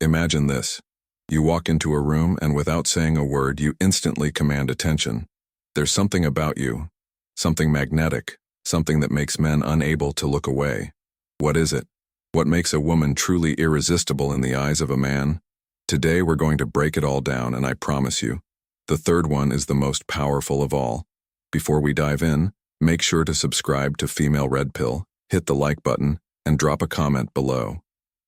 Imagine this. You walk into a room and without saying a word, you instantly command attention. There's something about you, something magnetic, something that makes men unable to look away. What is it? What makes a woman truly irresistible in the eyes of a man? Today we're going to break it all down, and I promise you, the third one is the most powerful of all. Before we dive in, make sure to subscribe to Female Red Pill, hit the like button, and drop a comment below.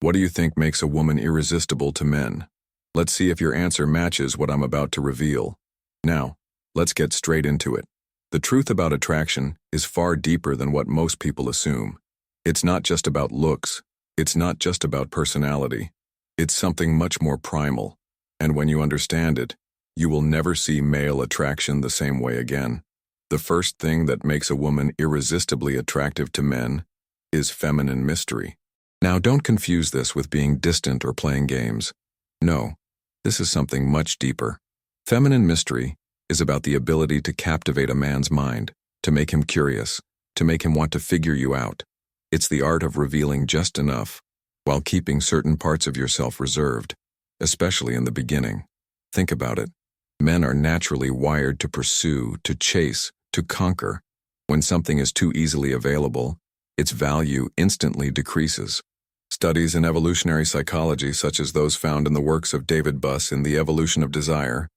What do you think makes a woman irresistible to men? Let's see if your answer matches what I'm about to reveal. Now, let's get straight into it. The truth about attraction is far deeper than what most people assume. It's not just about looks. It's not just about personality. It's something much more primal. And when you understand it, you will never see male attraction the same way again. The first thing that makes a woman irresistibly attractive to men is feminine mystery. Now, don't confuse this with being distant or playing games. No, this is something much deeper. Feminine mystery is about the ability to captivate a man's mind, to make him curious, to make him want to figure you out. It's the art of revealing just enough while keeping certain parts of yourself reserved, especially in the beginning. Think about it. Men are naturally wired to pursue, to chase, to conquer. When something is too easily available, its value instantly decreases. Studies in evolutionary psychology, such as those found in the works of David Buss in The Evolution of Desire,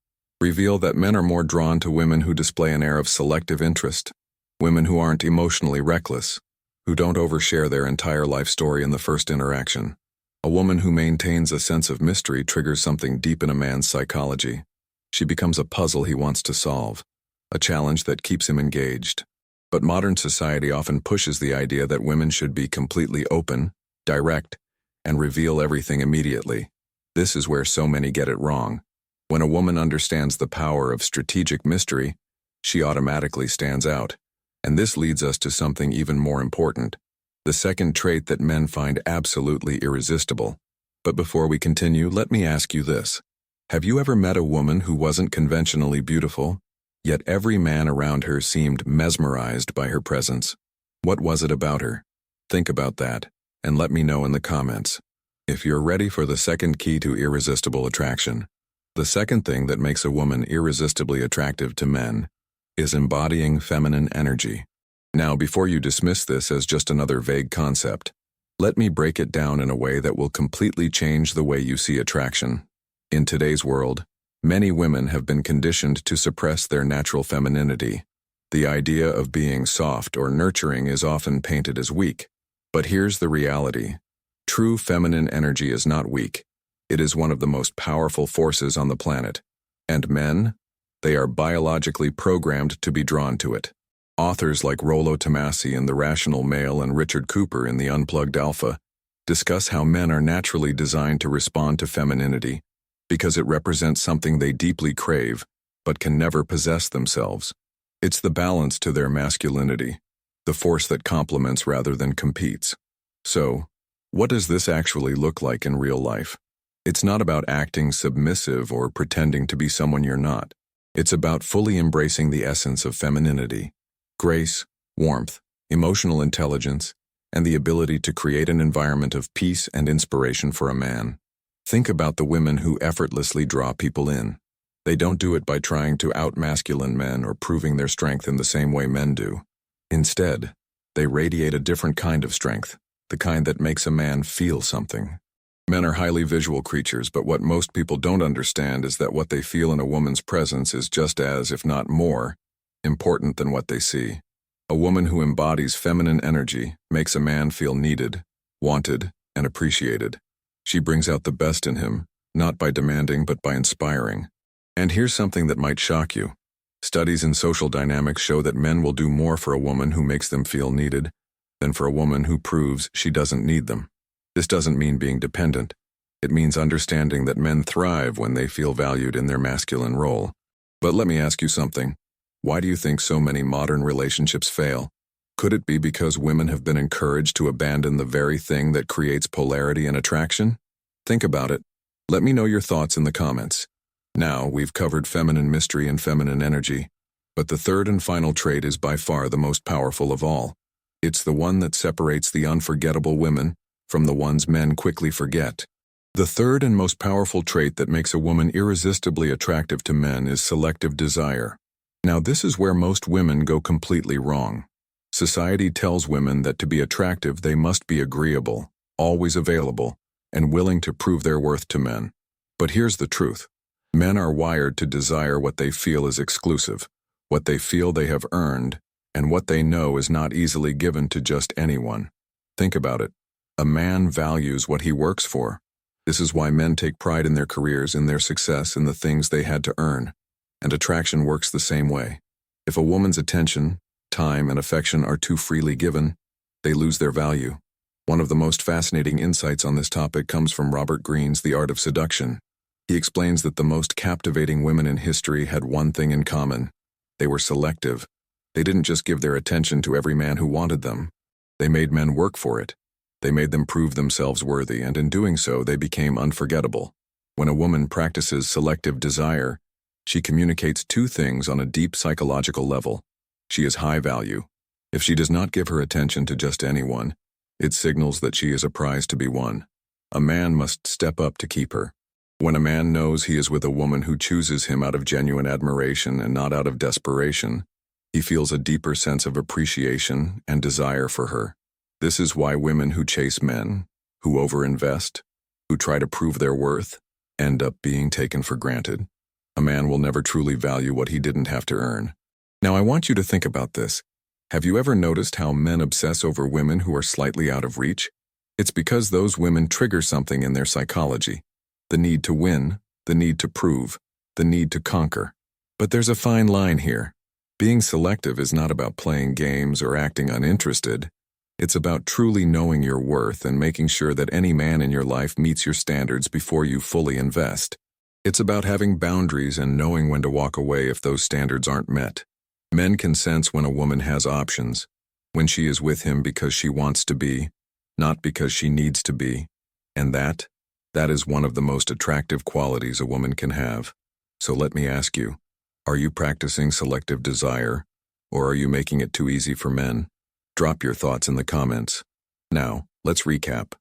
reveal that men are more drawn to women who display an air of selective interest, women who aren't emotionally reckless, who don't overshare their entire life story in the first interaction. A woman who maintains a sense of mystery triggers something deep in a man's psychology. She becomes a puzzle he wants to solve, a challenge that keeps him engaged. But modern society often pushes the idea that women should be completely open, direct, and reveal everything immediately. This is where so many get it wrong. When a woman understands the power of strategic mystery, she automatically stands out. And this leads us to something even more important, the second trait that men find absolutely irresistible. But before we continue, let me ask you this. Have you ever met a woman who wasn't conventionally beautiful, yet every man around her seemed mesmerized by her presence? What was it about her? Think about that, and let me know in the comments. If you're ready for the second key to irresistible attraction, the second thing that makes a woman irresistibly attractive to men is embodying feminine energy. Now, before you dismiss this as just another vague concept, let me break it down in a way that will completely change the way you see attraction. In today's world, many women have been conditioned to suppress their natural femininity. The idea of being soft or nurturing is often painted as weak. But here's the reality. True feminine energy is not weak. It is one of the most powerful forces on the planet. And men? They are biologically programmed to be drawn to it. Authors like Rollo Tomassi in The Rational Male and Richard Cooper in The Unplugged Alpha discuss how men are naturally designed to respond to femininity because it represents something they deeply crave but can never possess themselves. It's the balance to their masculinity, the force that complements rather than competes. So, what does this actually look like in real life? It's not about acting submissive or pretending to be someone you're not. It's about fully embracing the essence of femininity, grace, warmth, emotional intelligence, and the ability to create an environment of peace and inspiration for a man. Think about the women who effortlessly draw people in. They don't do it by trying to out-masculine men or proving their strength in the same way men do. Instead, they radiate a different kind of strength, the kind that makes a man feel something. Men are highly visual creatures, but what most people don't understand is that what they feel in a woman's presence is just as, if not more, important than what they see. A woman who embodies feminine energy makes a man feel needed, wanted, and appreciated. She brings out the best in him, not by demanding but by inspiring. And here's something that might shock you. Studies in social dynamics show that men will do more for a woman who makes them feel needed than for a woman who proves she doesn't need them. This doesn't mean being dependent. It means understanding that men thrive when they feel valued in their masculine role. But let me ask you something. Why do you think so many modern relationships fail? Could it be because women have been encouraged to abandon the very thing that creates polarity and attraction? Think about it. Let me know your thoughts in the comments. Now, we've covered feminine mystery and feminine energy, but the third and final trait is by far the most powerful of all. It's the one that separates the unforgettable women from the ones men quickly forget. The third and most powerful trait that makes a woman irresistibly attractive to men is selective desire. Now, this is where most women go completely wrong. Society tells women that to be attractive, they must be agreeable, always available, and willing to prove their worth to men. But here's the truth. Men are wired to desire what they feel is exclusive, what they feel they have earned, and what they know is not easily given to just anyone. Think about it. A man values what he works for. This is why men take pride in their careers, in their success, in the things they had to earn. And attraction works the same way. If a woman's attention, time, and affection are too freely given, they lose their value. One of the most fascinating insights on this topic comes from Robert Greene's The Art of Seduction. He explains that the most captivating women in history had one thing in common. They were selective. They didn't just give their attention to every man who wanted them. They made men work for it. They made them prove themselves worthy, and in doing so, they became unforgettable. When a woman practices selective desire, she communicates two things on a deep psychological level. She is high value. If she does not give her attention to just anyone, it signals that she is a prize to be won. A man must step up to keep her. When a man knows he is with a woman who chooses him out of genuine admiration and not out of desperation, he feels a deeper sense of appreciation and desire for her. This is why women who chase men, who overinvest, who try to prove their worth, end up being taken for granted. A man will never truly value what he didn't have to earn. Now, I want you to think about this. Have you ever noticed how men obsess over women who are slightly out of reach? It's because those women trigger something in their psychology. The need to win, the need to prove, the need to conquer. But there's a fine line here. Being selective is not about playing games or acting uninterested. It's about truly knowing your worth and making sure that any man in your life meets your standards before you fully invest. It's about having boundaries and knowing when to walk away if those standards aren't met. Men can sense when a woman has options, when she is with him because she wants to be, not because she needs to be, and that is one of the most attractive qualities a woman can have. So let me ask you, are you practicing selective desire, or are you making it too easy for men? Drop your thoughts in the comments. Now, let's recap.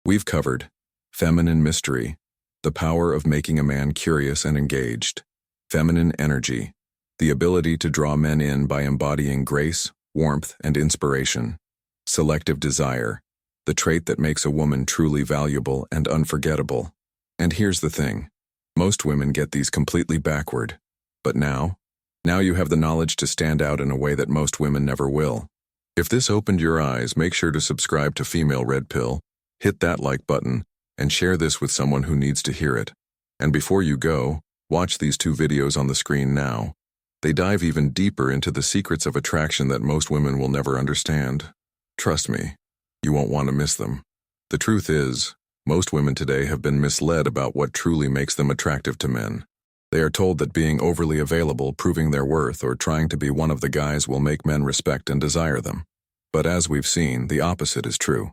We've covered feminine mystery, the power of making a man curious and engaged; feminine energy, the ability to draw men in by embodying grace, warmth, and inspiration; selective desire, the trait that makes a woman truly valuable and unforgettable. And here's the thing. Most women get these completely backward. But now you have the knowledge to stand out in a way that most women never will. If this opened your eyes, make sure to subscribe to Female Red Pill, hit that like button, and share this with someone who needs to hear it. And before you go, watch these 2 videos on the screen now. They dive even deeper into the secrets of attraction that most women will never understand. Trust me, you won't want to miss them. The truth is, most women today have been misled about what truly makes them attractive to men. They are told that being overly available, proving their worth, or trying to be one of the guys will make men respect and desire them. But as we've seen, the opposite is true.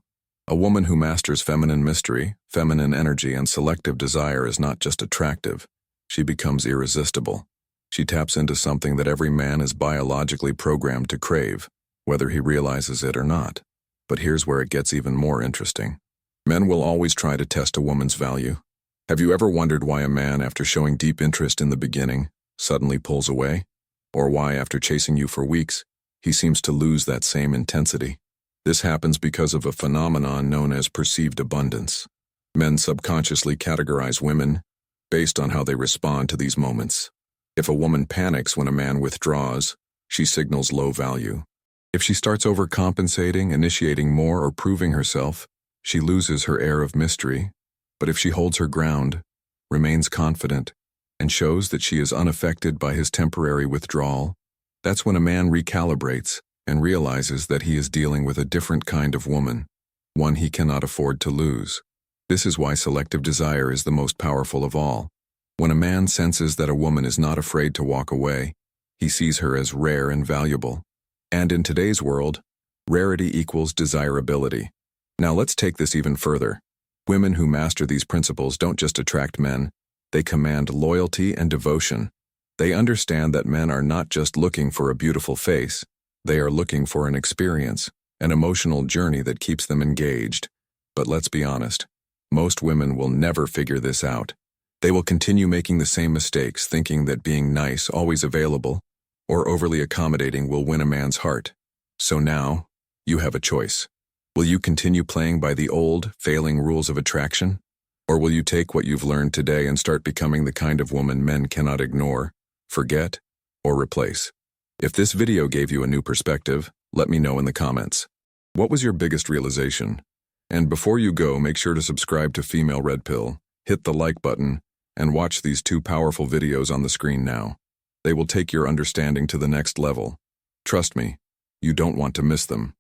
A woman who masters feminine mystery, feminine energy, and selective desire is not just attractive. She becomes irresistible. She taps into something that every man is biologically programmed to crave, whether he realizes it or not. But here's where it gets even more interesting. Men will always try to test a woman's value. Have you ever wondered why a man, after showing deep interest in the beginning, suddenly pulls away? Or why, after chasing you for weeks, he seems to lose that same intensity? This happens because of a phenomenon known as perceived abundance. Men subconsciously categorize women based on how they respond to these moments. If a woman panics when a man withdraws, she signals low value. If she starts overcompensating, initiating more, or proving herself, she loses her air of mystery. But if she holds her ground, remains confident, and shows that she is unaffected by his temporary withdrawal, that's when a man recalibrates and realizes that he is dealing with a different kind of woman, one he cannot afford to lose. This is why selective desire is the most powerful of all. When a man senses that a woman is not afraid to walk away, he sees her as rare and valuable. And in today's world, rarity equals desirability. Now let's take this even further. Women who master these principles don't just attract men, they command loyalty and devotion. They understand that men are not just looking for a beautiful face, they are looking for an experience, an emotional journey that keeps them engaged. But let's be honest, Most women will never figure this out. They will continue making the same mistakes, thinking that being nice, always available, or overly accommodating will win a man's heart. So now, you have a choice. Will you continue playing by the old, failing rules of attraction? Or will you take what you've learned today and start becoming the kind of woman men cannot ignore, forget, or replace? If this video gave you a new perspective, let me know in the comments. What was your biggest realization? And before you go, make sure to subscribe to Female Red Pill, hit the like button, and watch these 2 powerful videos on the screen now. They will take your understanding to the next level. Trust me, you don't want to miss them.